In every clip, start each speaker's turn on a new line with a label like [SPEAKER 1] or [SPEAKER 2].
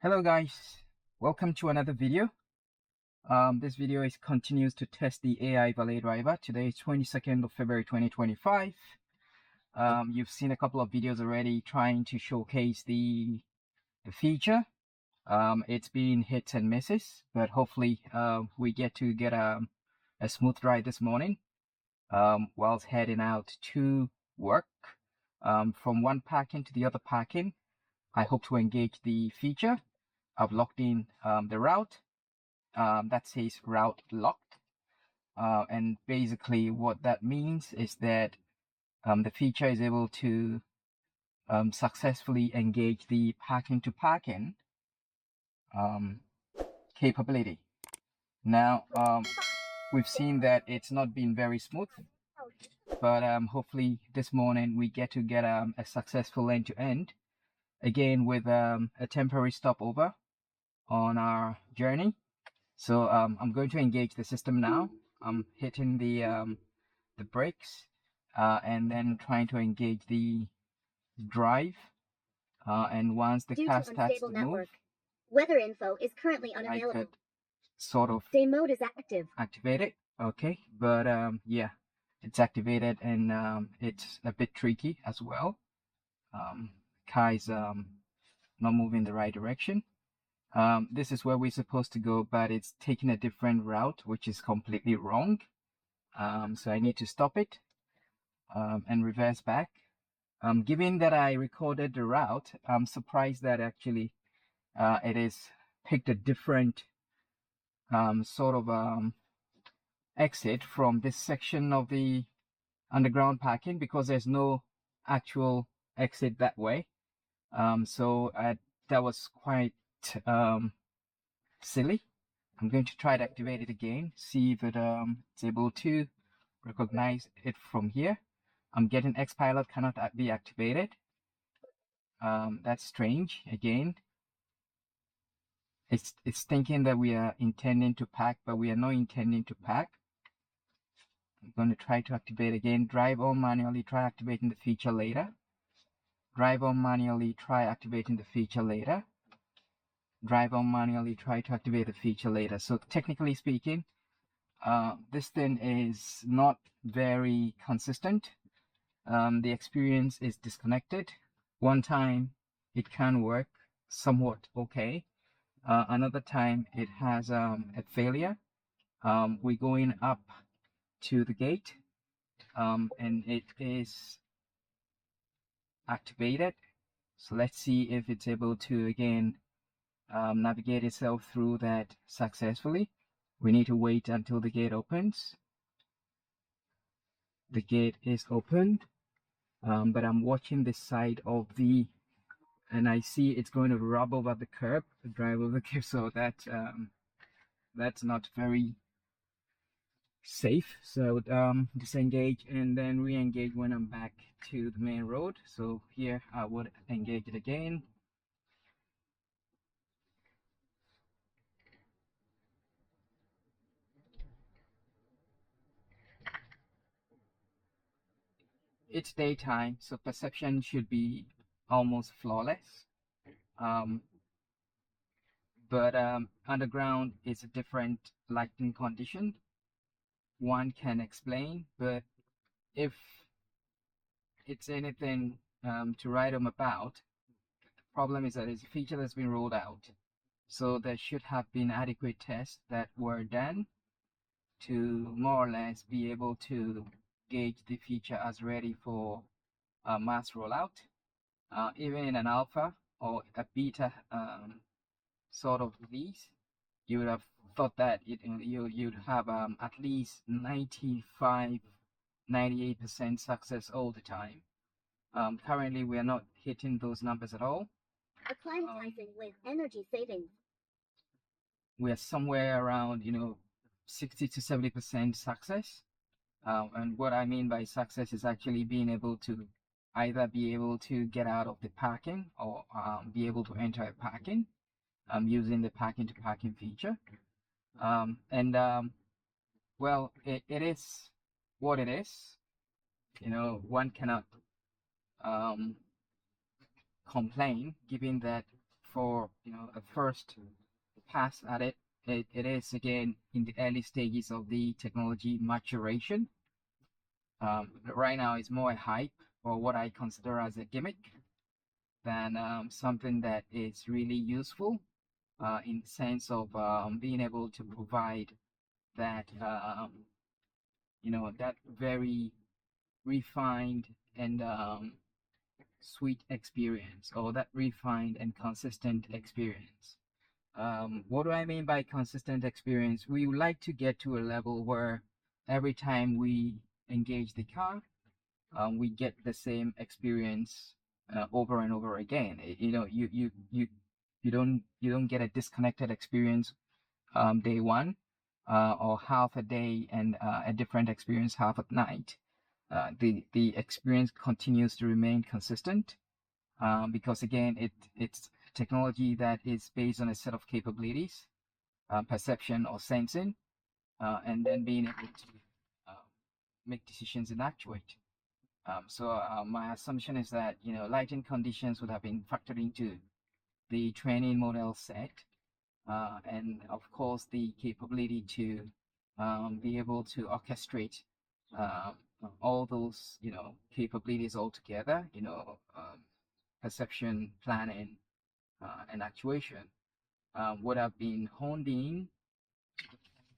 [SPEAKER 1] Hello guys, welcome to another video. This video continues to test the AI Valet driver. Today is 22nd of February 2025. You've seen a couple of videos already trying to showcase the feature. It's been hits and misses, but hopefully we get a smooth ride this morning whilst heading out to work. From one parking to the other parking, I hope to engage the feature. I've locked in the route that says route locked, and basically what that means is that the feature is able to successfully engage the parking to parking capability. Now we've seen that it's not been very smooth, but hopefully this morning we get a successful end-to-end, again with a temporary stopover on our journey. So I'm going to engage the system now. I'm hitting the brakes and then trying to engage the drive. And once the car starts to move,
[SPEAKER 2] weather info is currently unavailable.
[SPEAKER 1] I could sort of
[SPEAKER 2] day mode is
[SPEAKER 1] activate it. Okay, but yeah, it's activated, and it's a bit tricky as well. Car is not moving the right direction. This is where we're supposed to go, but it's taking a different route, which is completely wrong. So I need to stop it and reverse back. Given that I recorded the route, I'm surprised that actually it is picked a different sort of exit from this section of the underground parking, because there's no actual exit that way. So that was quite silly. I'm going to try to activate it again, see if it's able to recognize it from here. I'm getting Xpilot cannot be activated. That's strange. Again, it's thinking that we are intending to pack, but we are not intending to pack. I'm going to try to activate again. Drive on manually, try activating the feature later. Drive on manually, try activating the feature later. Drive on manually, try to activate the feature later. So technically speaking, this thing is not very consistent. The experience is disconnected. One time it can work somewhat okay. Another time it has a failure. We're going up to the gate, and it is activated. So let's see if it's able to again navigate itself through that successfully. We need to wait until the gate opens. The gate is opened, but I'm watching this side of the, and I see it's going to rub over the curb, drive over the curb, so that's not very safe. So disengage and then re-engage when I'm back to the main road. So here I would engage it again. It's daytime, so perception should be almost flawless. But underground is a different lighting condition. One can explain, but if it's anything to write them about, the problem is that it's a feature that's been rolled out. So there should have been adequate tests that were done to more or less be able to gauge the feature as ready for mass rollout. Even in an alpha or a beta sort of release, you would have thought that you'd have at least 95, 98% success all the time. Currently, we are not hitting those numbers at all.
[SPEAKER 2] Acclimatizing with energy savings.
[SPEAKER 1] We are somewhere around 60 to 70% success. And what I mean by success is actually being able to either be able to get out of the parking or be able to enter a parking using the parking to parking feature. Well, it is what it is. One cannot complain, given that for a first pass at it. It is again in the early stages of the technology maturation. Right now it's more a hype, or what I consider as a gimmick, than something that is really useful in the sense of being able to provide that that very refined and sweet experience, or that refined and consistent experience. What do I mean by consistent experience? We would like to get to a level where every time we engage the car, we get the same experience over and over again. You don't get a disconnected experience day one, or half a day, and a different experience half at night. The experience continues to remain consistent, because again it's technology that is based on a set of capabilities, perception or sensing, and then being able to make decisions and actuate. So my assumption is that lighting conditions would have been factored into the training model set, and of course the capability to be able to orchestrate all those capabilities all together, perception, planning, and actuation, would have been honed in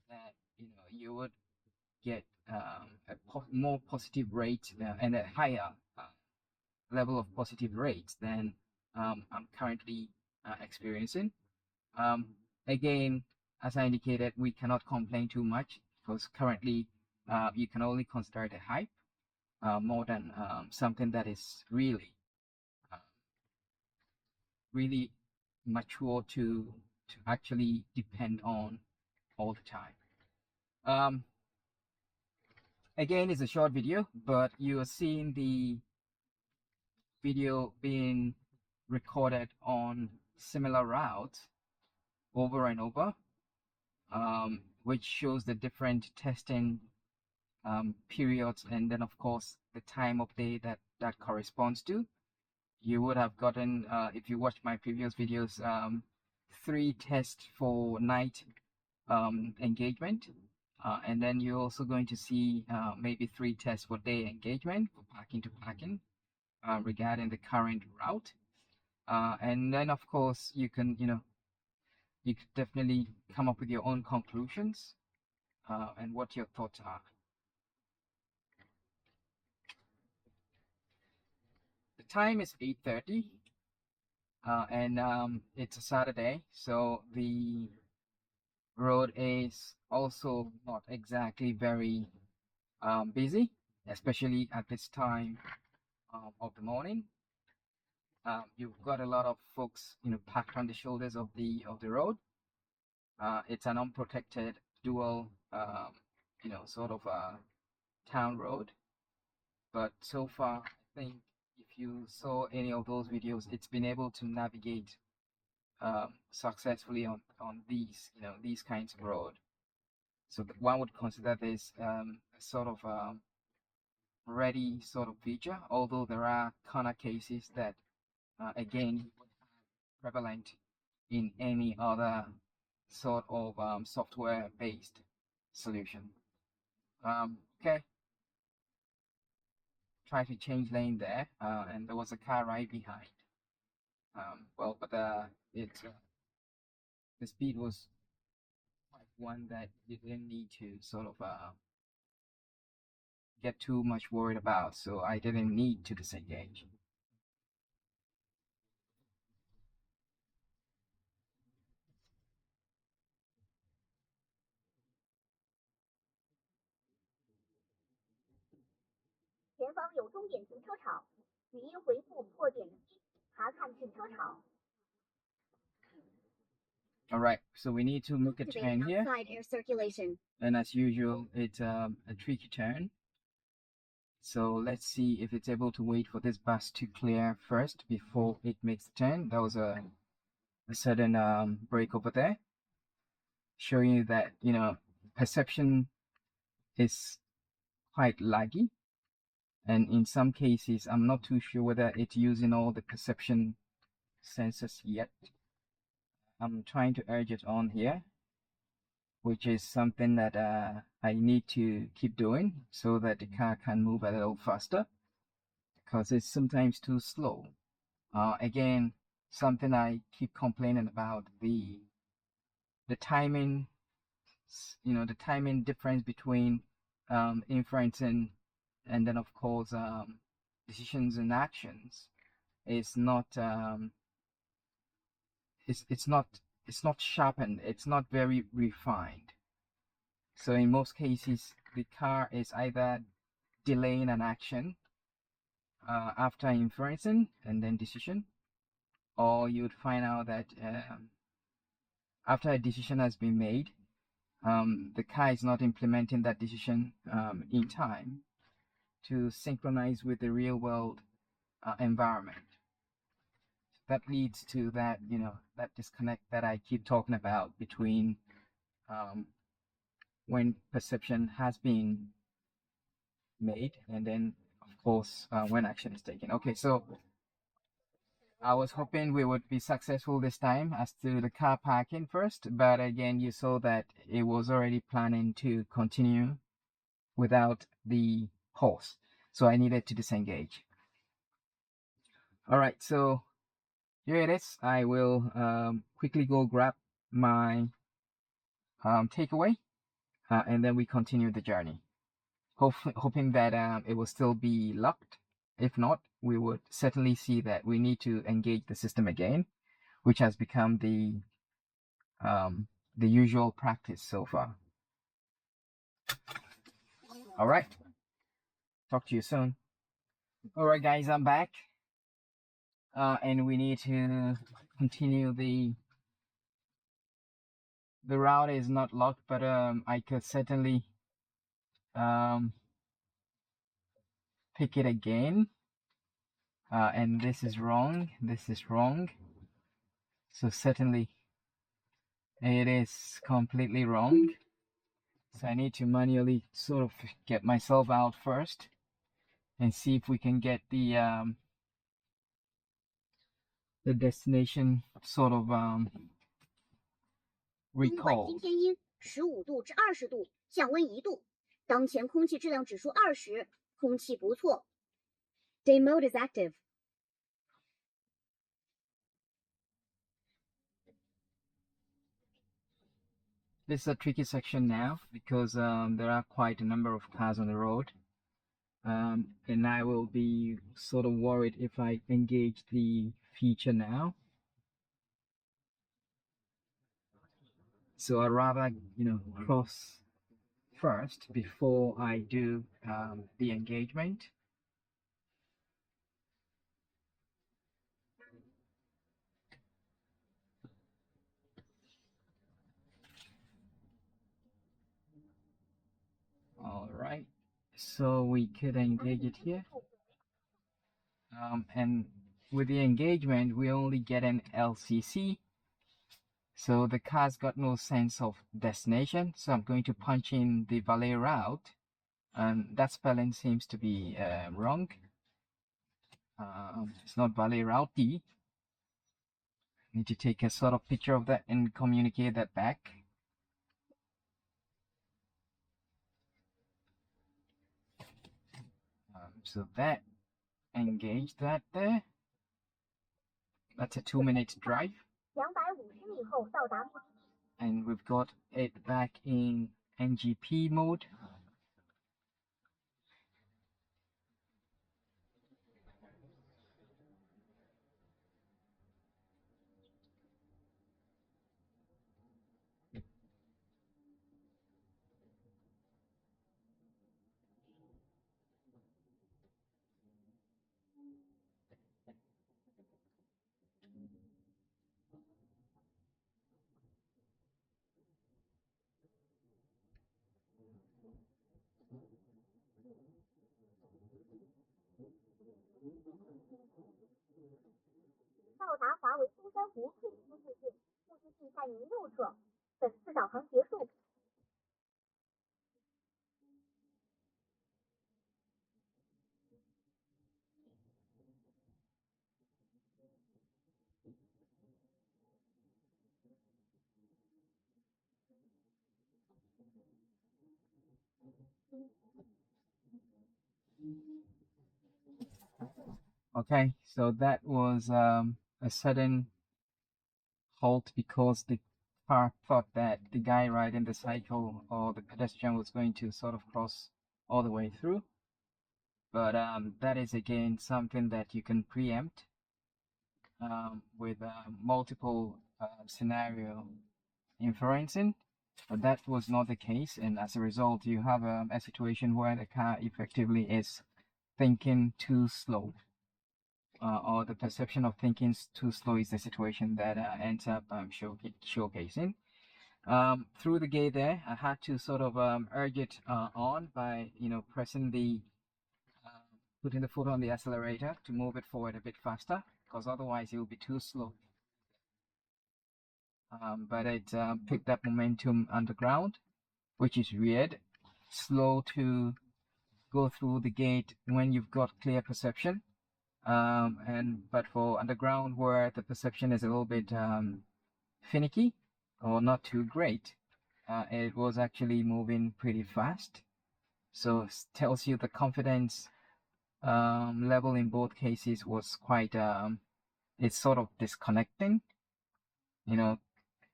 [SPEAKER 1] that you would get a more positive rate, and a higher level of positive rates than I'm currently experiencing. Again, as I indicated, we cannot complain too much, because currently you can only consider it a hype, more than something that is really really mature to actually depend on all the time. Again, it's a short video, but you are seeing the video being recorded on similar routes over and over, which shows the different testing periods, and then of course the time of day that corresponds to. You would have gotten, if you watched my previous videos, 3 tests for night engagement, and then you're also going to see maybe 3 tests for day engagement, for parking to parking, regarding the current route. And then of course you can you could definitely come up with your own conclusions, and what your thoughts are. The time is 8:30, and it's a Saturday, so the road is also not exactly very busy, especially at this time of the morning. You've got a lot of folks packed on the shoulders of the road. It's an unprotected dual sort of town road, but so far I think if you saw any of those videos, it's been able to navigate successfully on these kinds of road. So one would consider this a sort of ready sort of feature, although there are corner cases that again prevalent in any other sort of software based solution. Okay, try to change lane there, and there was a car right behind. Well, but the speed was one that you didn't need to sort of get too much worried about, so I didn't need to disengage. All right, so we need to make a turn here,
[SPEAKER 2] air circulation.
[SPEAKER 1] and as usual, it's a tricky turn. So let's see if it's able to wait for this bus to clear first before it makes the turn. That was a sudden break over there, showing you that perception is quite laggy, and in some cases I'm not too sure whether it's using all the perception sensors yet. I'm trying to urge it on here, which is something that I need to keep doing so that the car can move a little faster, because it's sometimes too slow. Again, something I keep complaining about, the timing, the timing difference between inferencing and then of course decisions and actions is not it's not sharpened, it's not very refined. So in most cases the car is either delaying an action after inferencing and then decision, or you'd find out that after a decision has been made, the car is not implementing that decision in time to synchronize with the real world environment. That leads to that, that disconnect that I keep talking about between when perception has been made and then, of course, when action is taken. Okay, so I was hoping we would be successful this time as to the car parking first, but again, you saw that it was already planning to continue without the horse, so I needed to disengage. All right, so here it is. I will quickly go grab my takeaway, and then we continue the journey. Hoping that it will still be locked. If not, we would certainly see that we need to engage the system again, which has become the usual practice so far. All right. Talk to you soon. All right, guys, I'm back. And we need to continue the route is not locked, but I could certainly pick it again. And this is wrong. This is wrong. So certainly it is completely wrong. So I need to manually sort of get myself out first and see if we can get the destination sort of
[SPEAKER 2] 东莞
[SPEAKER 1] recall.
[SPEAKER 2] 今天阴，15度至20度，降温1度。当前空气质量指数20，空气不错。Day mode is active.
[SPEAKER 1] This is a tricky section now because there are quite a number of cars on the road. And I will be sort of worried if I engage the feature now. So I'd rather, cross first before I do the engagement. All right, so we could engage it here. And with the engagement, we only get an LCC. So the car's got no sense of destination. So I'm going to punch in the Valet route. And that spelling seems to be wrong. It's not Valet route D. Need to take a sort of picture of that and communicate that back. So that, engage that there. That's a 2-minute drive.
[SPEAKER 2] 250米后到达目的地。
[SPEAKER 1] And we've got it back in NGP mode. Okay, so that was a sudden halt because the car thought that the guy riding the cycle or the pedestrian was going to sort of cross all the way through. But that is again something that you can preempt with multiple scenario inferencing. But that was not the case, and as a result, you have a situation where the car effectively is thinking too slow. Or the perception of thinking too slow is the situation that ends up showcasing. Through the gate there, I had to sort of urge it on by, pressing putting the foot on the accelerator to move it forward a bit faster, because otherwise it will be too slow. But it picked up momentum underground, which is weird. Slow to go through the gate when you've got clear perception. But for underground where the perception is a little bit finicky or not too great, it was actually moving pretty fast. So it tells you the confidence level in both cases was quite it's sort of disconnecting.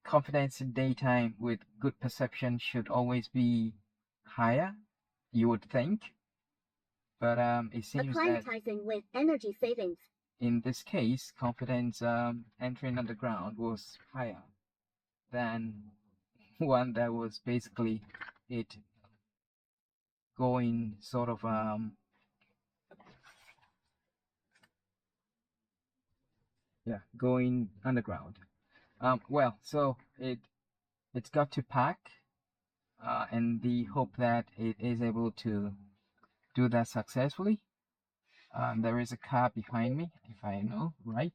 [SPEAKER 1] Confidence in daytime with good perception should always be higher, you would think. But it seems that
[SPEAKER 2] Acclimatizing with energy savings.
[SPEAKER 1] in this case, confidence entering underground was higher than one that was basically it going sort of going underground. Well, so it's got to pack, and the hope that it is able to do that successfully. There is a car behind me, if I know right.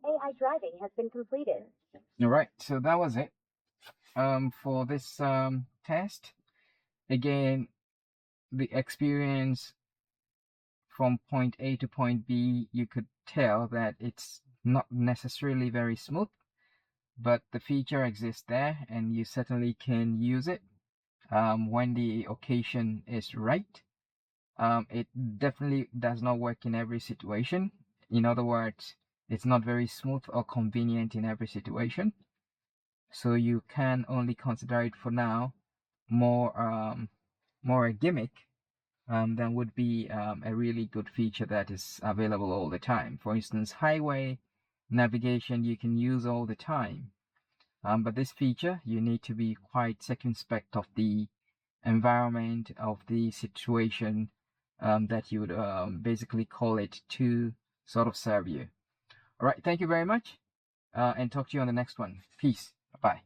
[SPEAKER 2] AI driving has been completed.
[SPEAKER 1] All right, so that was it. For this test, again, the experience from point A to point B, you could tell that it's not necessarily very smooth, but the feature exists there, and you certainly can use it when the occasion is right. It definitely does not work in every situation. In other words, it's not very smooth or convenient in every situation. So you can only consider it for now more a gimmick than would be a really good feature that is available all the time. For instance, highway navigation you can use all the time. But this feature, you need to be quite circumspect of the environment, of the situation that you would basically call it to sort of serve you. All right, thank you very much, and talk to you on the next one. Peace. Bye.